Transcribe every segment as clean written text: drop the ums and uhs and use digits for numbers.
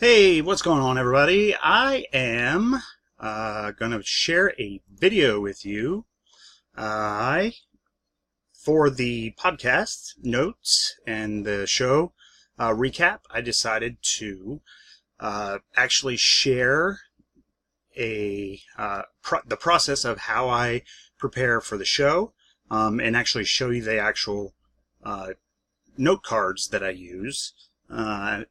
Hey, what's going on, everybody? I am going to share a video with you for the podcast notes and the show recap. I decided to actually share the process of how I prepare for the show and actually show you the actual note cards that I use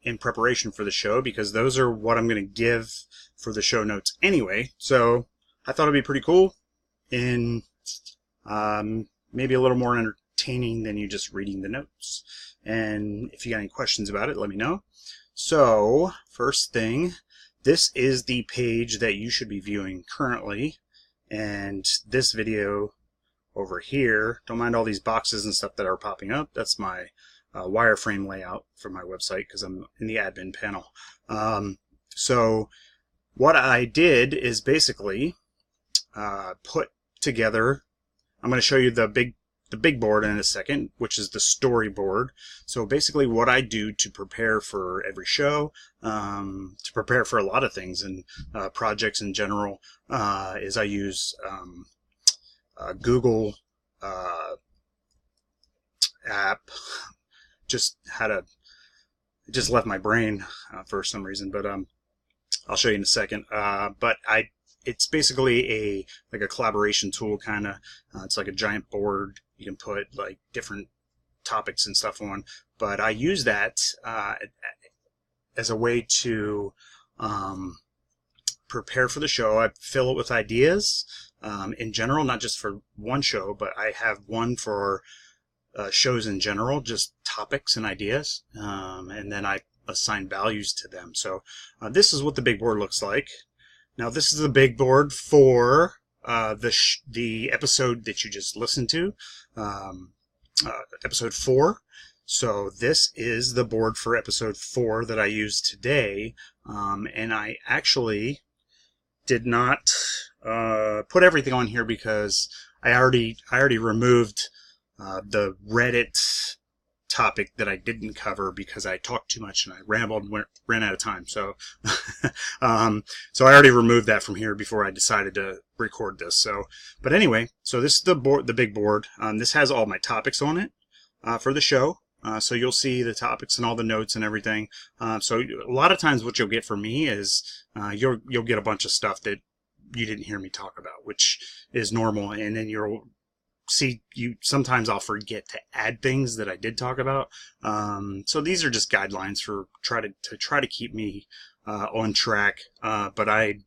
in preparation for the show, because those are what I'm going to give for the show notes anyway. So I thought it'd be pretty cool and maybe a little more entertaining than you just reading the notes. And if you got any questions about it, let me know. So first thing, this is the page that you should be viewing currently, and this video over here, don't mind all these boxes and stuff that are popping up. That's my wireframe layout for my website because I'm in the admin panel. So what I did is basically put together, I'm going to show you the big board in a second, which is the storyboard. So basically what I do to prepare for every show, to prepare for a lot of things and projects in general, is I use Google app. It just left my brain for some reason, but I'll show you in a second. But it's basically like a collaboration tool kind of. It's like a giant board you can put like different topics and stuff on. But I use that as a way to prepare for the show. I fill it with ideas in general, not just for one show, but I have one for shows in general, just topics and ideas, and then I assign values to them. So this is what the big board looks like. Now this is the big board for the episode that you just listened to, episode 4. So this is the board for episode 4 that I used today, and I actually did not put everything on here because I already removed the Reddit topic that I didn't cover because I talked too much and I rambled and ran out of time. So, so I already removed that from here before I decided to record this. So, but anyway, so this is the board, the big board. This has all my topics on it for the show. So you'll see the topics and all the notes and everything. So a lot of times what you'll get from me is you'll get a bunch of stuff that you didn't hear me talk about, which is normal, and then you'll see sometimes I'll forget to add things that I did talk about. So these are just guidelines for try to keep me on track. But I'm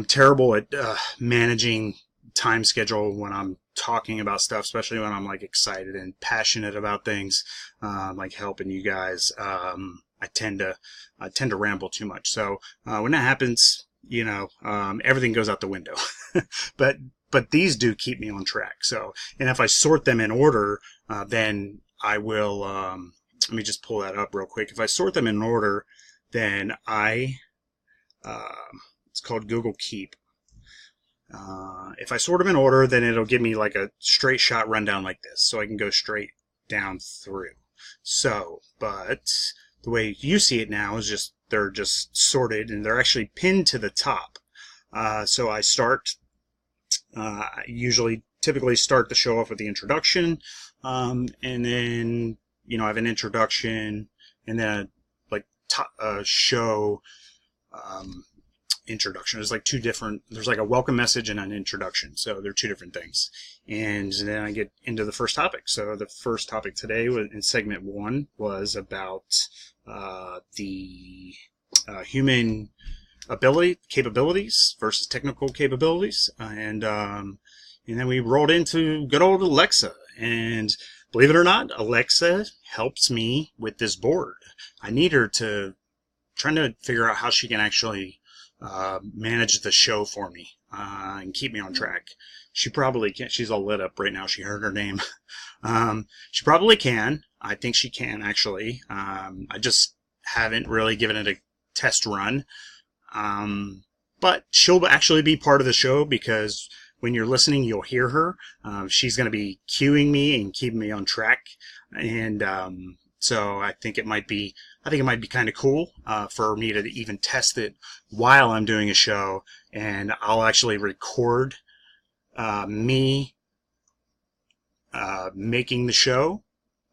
terrible at managing time schedule when I'm talking about stuff, especially when I'm like excited and passionate about things, like helping you guys. I tend to ramble too much. So when that happens, everything goes out the window. But these do keep me on track. So, and if I sort them in order, then I will, let me just pull that up real quick. If I sort them in order, then it's called Google Keep. If I sort them in order, then it'll give me like a straight shot rundown like this. So I can go straight down through. So, but the way you see it now is they're just sorted and they're actually pinned to the top. So I typically start the show off with the introduction, and then I have an introduction and then show introduction. There's like there's like a welcome message and an introduction, so they're two different things. And then I get into the first topic. So the first topic today in segment 1 was about the human capabilities versus technical capabilities, and then we rolled into good old Alexa. And believe it or not, Alexa helps me with this board. I need her trying to figure out how she can actually manage the show for me and keep me on track. She probably can. She's all lit up right now. She heard her name. She probably can. I think she can, actually. I just haven't really given it a test run. But she'll actually be part of the show because when you're listening, you'll hear her. She's going to be cueing me and keeping me on track. And So I think it might be kind of cool for me to even test it while I'm doing a show, and I'll actually record me making the show.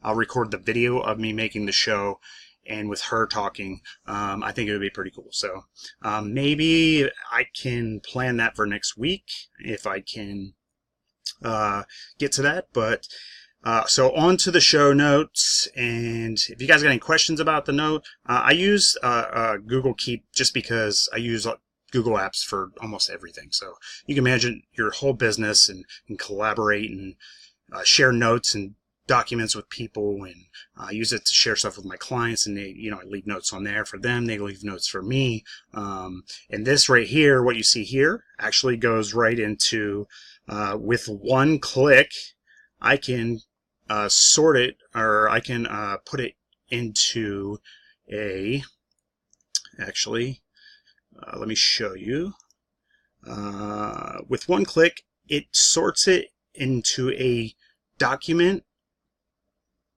I'll record the video of me making the show and with her talking. I think it would be pretty cool. So maybe I can plan that for next week if I can get to that. But so on to the show notes, and if you guys got any questions about the note, I use Google Keep just because I use Google Apps for almost everything. So you can imagine your whole business and collaborate and share notes and documents with people, and use it to share stuff with my clients, and they, I leave notes on there for them, they leave notes for me, and this right here, what you see here, actually goes right into with one click I can sort it, or I can put it into a, actually let me show you, with one click it sorts it into a document.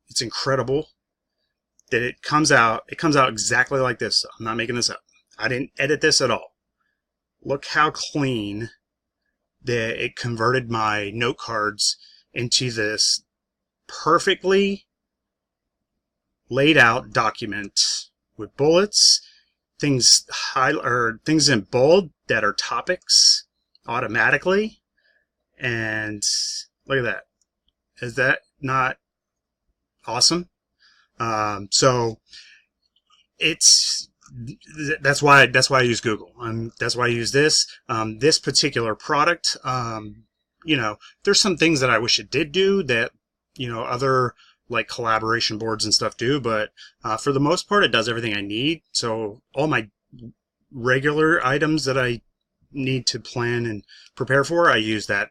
It's incredible that it comes out exactly like this. I'm not making this up. I didn't edit this at all. Look how clean that it converted my note cards into this perfectly laid out document with bullets, things things in bold that are topics automatically. And look at that. Is that not awesome? So that's why I use Google. That's why I use this. This particular product, there's some things that I wish it did do that, other like collaboration boards and stuff do, but for the most part, it does everything I need. So all my regular items that I need to plan and prepare for, I use that.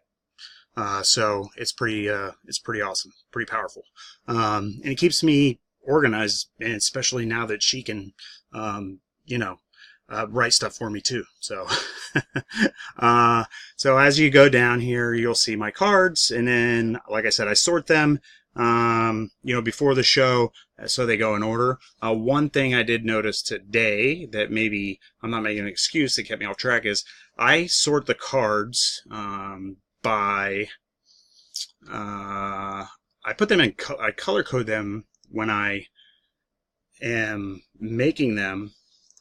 So it's pretty awesome, pretty powerful, and it keeps me organized, and especially now that she can, write stuff for me too. So, so as you go down here, you'll see my cards, and then, like I said, I sort them, before the show, so they go in order. One thing I did notice today that maybe I'm not making an excuse that kept me off track is I sort the cards, by I put them in I color code them when I am making them.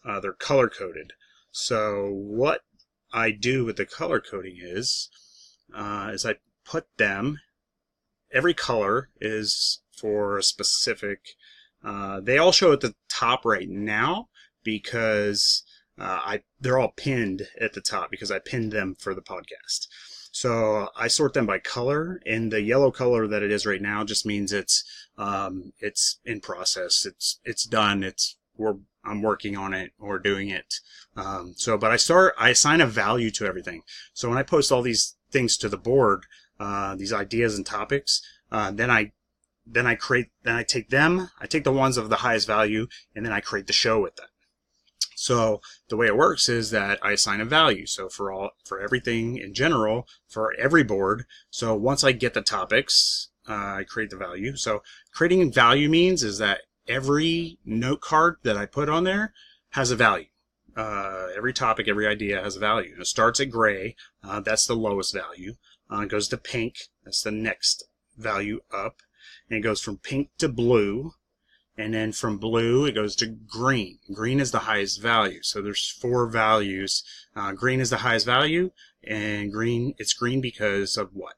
They're color coded. So what I do with the color coding is I put them, every color is for a specific, they all show at the top right now because they're all pinned at the top because I pinned them for the podcast. So I sort them by color, and the yellow color that it is right now just means it's in process. It's done. I'm working on it or doing it. But I assign a value to everything. So when I post all these things to the board, these ideas and topics, then I take the ones of the highest value, and then I create the show with them. So the way it works is that I assign a value. So for everything in general, for every board. So once I get the topics, I create the value. So creating value means is that every note card that I put on there has a value. Every topic, every idea has a value. It starts at gray. That's the lowest value. It goes to pink. That's the next value up. And it goes from pink to blue. And then from blue, it goes to green. Green is the highest value. So there's 4 values. Green is the highest value, and it's green because of what?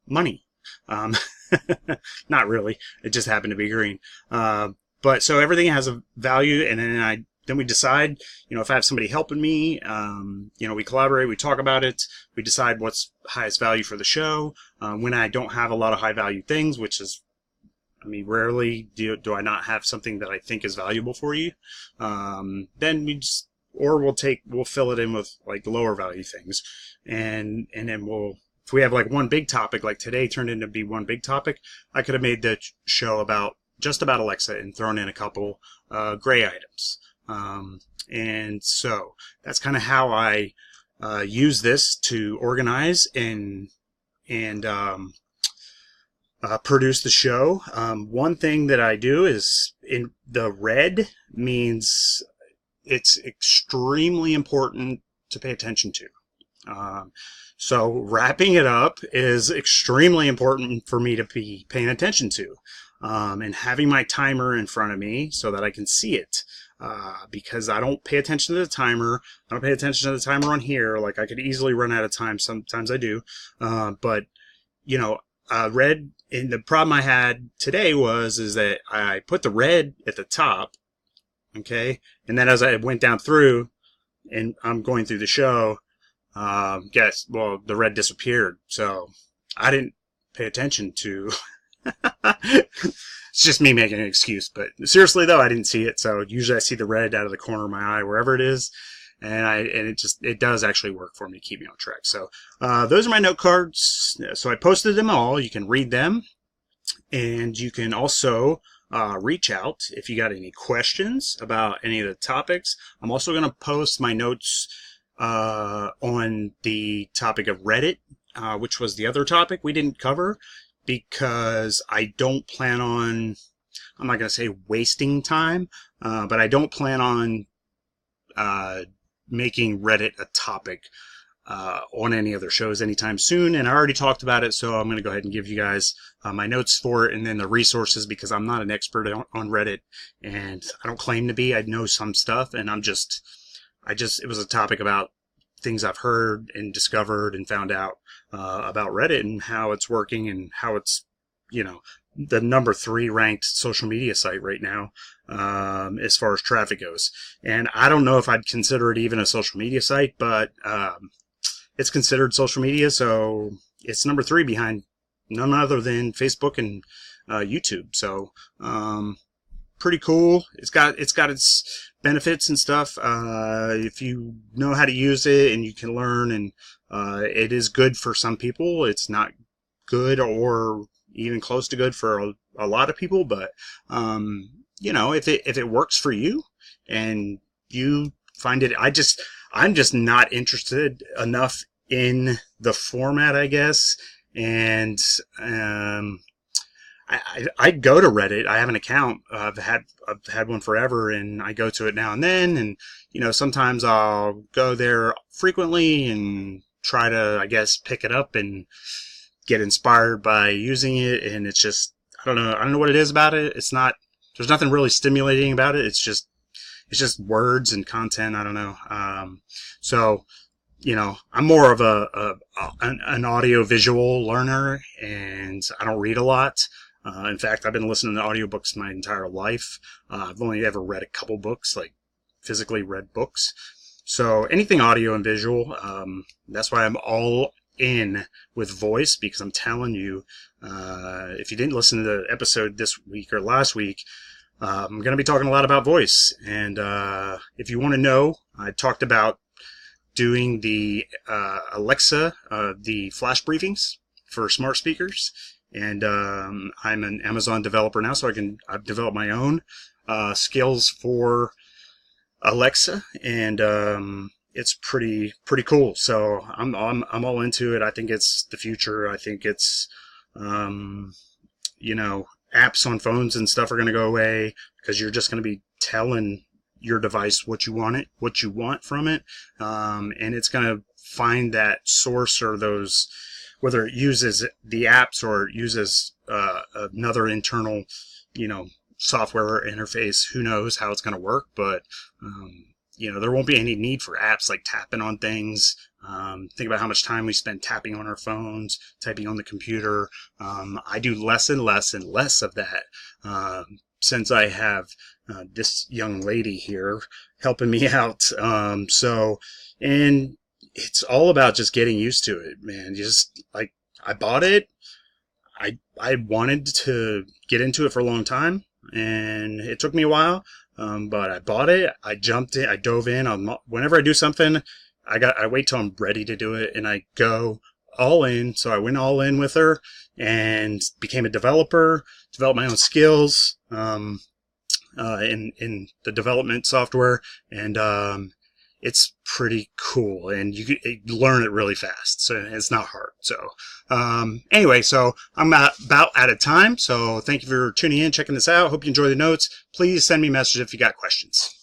Money. Not really. It just happened to be green. But so everything has a value, and then we decide, if I have somebody helping me, we collaborate, we talk about it, we decide what's highest value for the show. When I don't have a lot of high value things, which is, rarely do I not have something that I think is valuable for you. Then we'll fill it in with like lower value things, and then if we have like one big topic, like today turned into be one big topic, I could have made the show just about Alexa and thrown in a couple gray items. And so that's kind of how I use this to organize and produce the show. One thing that I do is in the red means it's extremely important to pay attention to. So wrapping it up is extremely important for me to be paying attention to, and having my timer in front of me so that I can see it. Because I don't pay attention to the timer. I don't pay attention to the timer on here. Like, I could easily run out of time. Sometimes I do. But, you know, red, and the problem I had today is that I put the red at the top. Okay. And then as I went down through and I'm going through the show, the red disappeared. So I didn't pay attention to. It's just me making an excuse, but seriously though, I didn't see it. So usually I see the red out of the corner of my eye, wherever it is. And it does actually work for me to keep me on track. So, those are my note cards. So I posted them all. You can read them, and you can also, reach out if you got any questions about any of the topics. I'm also going to post my notes, on the topic of Reddit, which was the other topic we didn't cover, because I don't plan on, I'm not going to say wasting time, but I don't plan on making Reddit a topic on any other shows anytime soon. And I already talked about it, so I'm going to go ahead and give you guys my notes for it and then the resources, because I'm not an expert on Reddit, and I don't claim to be. I know some stuff, and it was a topic about things I've heard and discovered and found out about Reddit and how it's working and how it's, the number 3 ranked social media site right now, as far as traffic goes. And I don't know if I'd consider it even a social media site, but it's considered social media, so it's number 3 behind none other than Facebook and YouTube. So pretty cool. It's got its benefits and stuff, if you know how to use it and you can learn, and it is good for some people. It's not good or even close to good for a lot of people, but if it works for you and you find it, I'm just not interested enough in the format, I guess. And I go to Reddit. I have an account. I've had one forever, and I go to it now and then. And sometimes I'll go there frequently and try to, I guess, pick it up and get inspired by using it. And it's just, I don't know what it is about it. There's nothing really stimulating about it. It's just words and content. I don't know. So, I'm more of an audio visual learner, and I don't read a lot. In fact, I've been listening to audiobooks my entire life. I've only ever read a couple books, like physically read books. So anything audio and visual, that's why I'm all in with voice, because I'm telling you, if you didn't listen to the episode this week or last week, I'm going to be talking a lot about voice. And if you want to know, I talked about doing the Alexa, the flash briefings for smart speakers. And I'm an Amazon developer now, so I've developed my own skills for Alexa, and it's pretty cool. So I'm all into it. I think it's the future. I think it's apps on phones and stuff are going to go away, because you're just going to be telling your device what you want from it, and it's going to find that source, or those, whether it uses the apps or it uses another internal, software interface. Who knows how it's going to work, but there won't be any need for apps like tapping on things. Think about how much time we spend tapping on our phones, typing on the computer. I do less and less and less of that since I have this young lady here helping me out. And it's all about just getting used to it, man. Just like, I bought it. I wanted to get into it for a long time, and it took me a while. But I bought it. I jumped in. I dove in. Whenever I do something, I wait till I'm ready to do it, and I go all in. So I went all in with her and became a developer, developed my own skills, in the development software. And, it's pretty cool, and you learn it really fast. So it's not hard. So anyway, so I'm about out of time. So thank you for tuning in, checking this out. Hope you enjoy the notes. Please send me messages if you got questions.